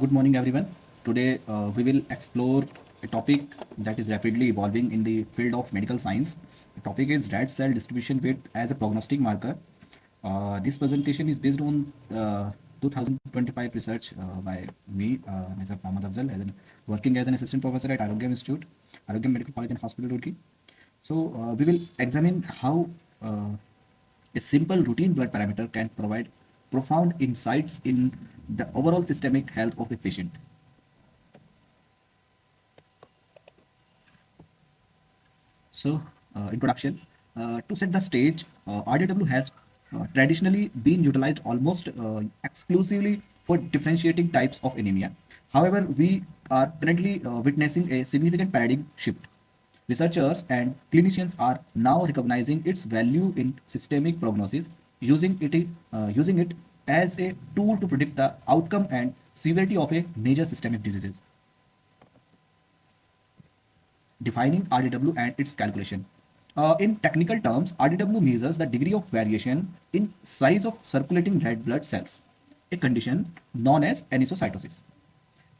Good morning, everyone. Today, we will explore a topic that is rapidly evolving in the field of medical science. The topic is red cell distribution weight as a prognostic marker. This presentation is based on 2025 research by me, Mr. Mohammad Afzal, working as an assistant professor at Arogyam Institute, Arogyam Medical College and Hospital, Roorkee. So, we will examine how uh, a simple routine blood parameter can provide profound insights in the overall systemic health of a patient. So, introduction. To set the stage, RDW has traditionally been utilized almost exclusively for differentiating types of anemia. However, we are currently witnessing a significant paradigm shift. Researchers and clinicians are now recognizing its value in systemic prognosis, using it as a tool to predict the outcome and severity of a major systemic diseases. Defining RDW and its calculation. In technical terms, RDW measures the degree of variation in size of circulating red blood cells, a condition known as anisocytosis.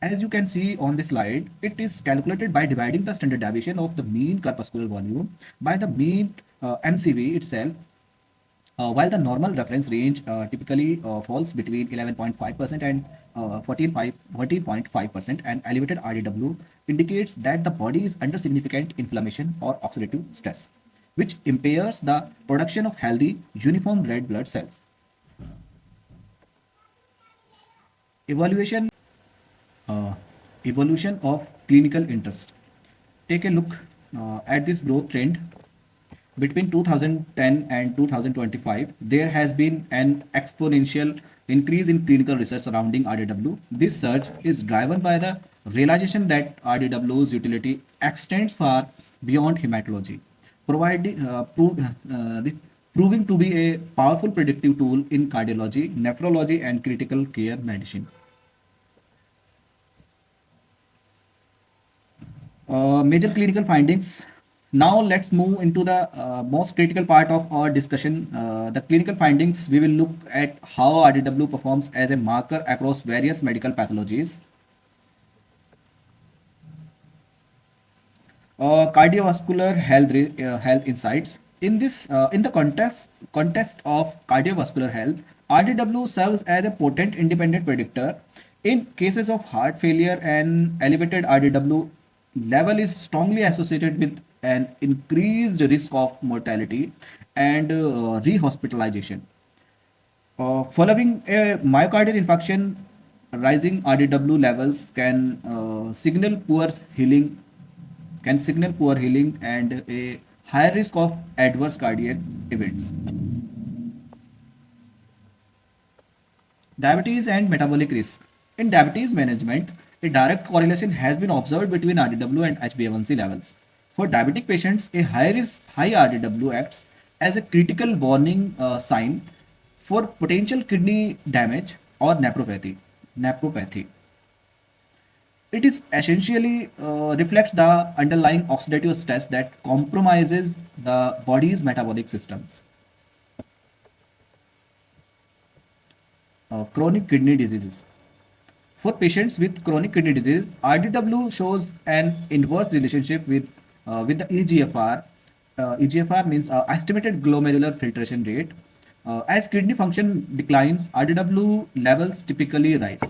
As you can see on the slide, it is calculated by dividing the standard deviation of the mean corpuscular volume by the mean MCV itself, while the normal reference range typically falls between 11.5% and 14.5%, and elevated RDW indicates that the body is under significant inflammation or oxidative stress, which impairs the production of healthy, uniform red blood cells. Evaluation, uh, evolution of clinical interest. Take a look at this growth trend. Between 2010 and 2025, there has been an exponential increase in clinical research surrounding RDW. This surge is driven by the realization that RDW's utility extends far beyond hematology, proving to be a powerful predictive tool in cardiology, nephrology, and critical care medicine. Major clinical findings. Now let's move into the most critical part of our discussion. The clinical findings. We will look at how RDW performs as a marker across various medical pathologies. Cardiovascular health insights. In the context of cardiovascular health, RDW serves as a potent independent predictor. In cases of heart failure, an elevated RDW level is strongly associated with an increased risk of mortality and rehospitalization. Following a myocardial infarction, rising RDW levels can signal poor healing and a higher risk of adverse cardiac events. Diabetes and metabolic risk. In diabetes management, a direct correlation has been observed between RDW and HbA1c levels. For diabetic patients, a high RDW acts as a critical warning sign for potential kidney damage or nephropathy. It is essentially reflects the underlying oxidative stress that compromises the body's metabolic systems. Chronic kidney diseases. For patients with chronic kidney disease, RDW shows an inverse relationship with the EGFR. EGFR means estimated glomerular filtration rate. As kidney function declines, RDW levels typically rise.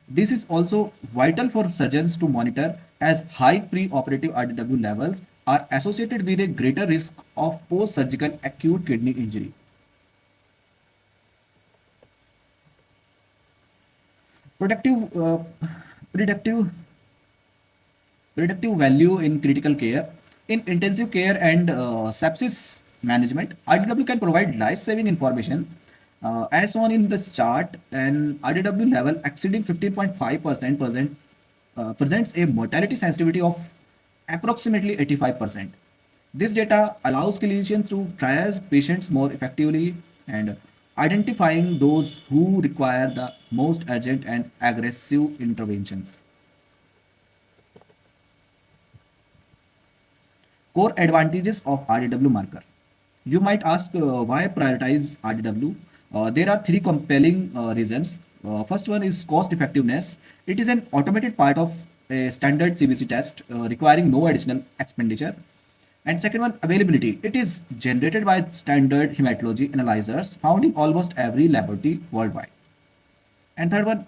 This is also vital for surgeons to monitor, as high pre-operative RDW levels are associated with a greater risk of post-surgical acute kidney injury. Productive, predictive, predictive value in critical care. In intensive care and sepsis management, RDW can provide life-saving information. As shown in this chart, an RDW level exceeding 15.5% presents a mortality sensitivity of approximately 85%. This data allows clinicians to triage patients more effectively and identifying those who require the most urgent and aggressive interventions. Core advantages of RDW marker. You might ask why prioritize RDW. There are three compelling reasons. First one is cost effectiveness. It is an automated part of a standard CBC test requiring no additional expenditure. And second one, availability. It is generated by standard hematology analyzers found in almost every laboratory worldwide. And third one,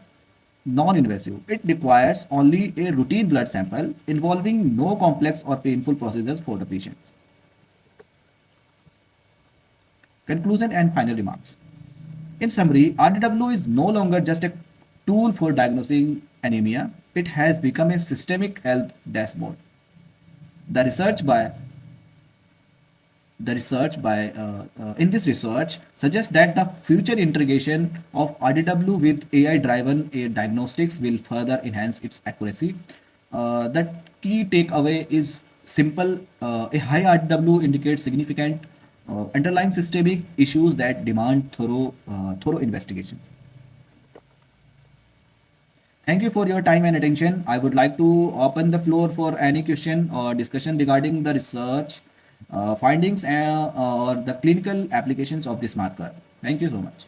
non-invasive. It requires only a routine blood sample involving no complex or painful procedures for the patients. Conclusion and final remarks. In summary, RDW is no longer just a tool for diagnosing anemia, it has become a systemic health dashboard. The research by in this research suggests that the future integration of RDW with AI-driven diagnostics will further enhance its accuracy. The key takeaway is simple: a high RDW indicates significant underlying systemic issues that demand thorough investigations. Thank you for your time and attention. I would like to open the floor for any question or discussion regarding the research findings or the clinical applications of this marker. Thank you so much.